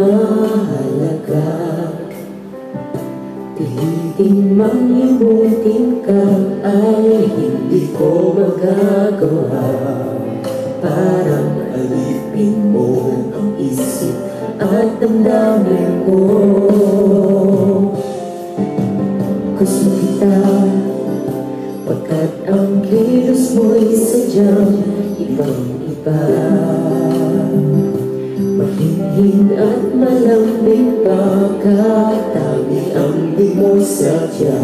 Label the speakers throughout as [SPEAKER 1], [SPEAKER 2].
[SPEAKER 1] mahalaga. Pilitin mang limutin ka ay hindi ko magagawa. Parang alipin mo ang isip at damdamin ko. Gusto kita pagkat ang kilos mo'y sadyang ibang-iba. Mahinhin at malambing pagkatami ang di mo sadya.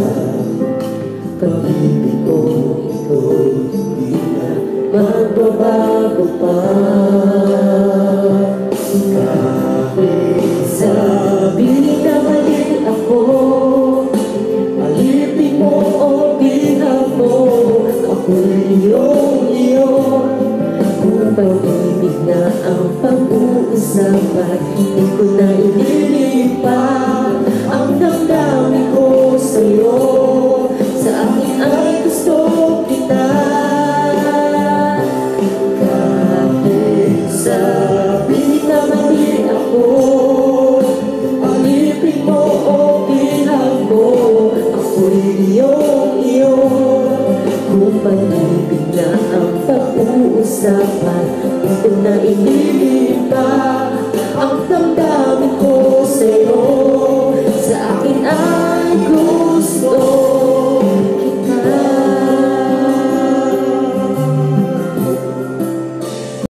[SPEAKER 1] Pag-ibig ko ito'y hindi na magbabago pa. Kahit sabi na mali ako, alipin mo o binag mo, ako'y iyong-iyo. Kung pag-ibig na ang pag-uusapan, hindi ko na inilipat ang damdamin ko sa'yo. Sa akin ay gusto kita. Kahit sabi na mali ako, alipin mo o binag mo, ako'y iyong-iyo. Kung pag-ibig na ang pag-uusapan, ito na inibig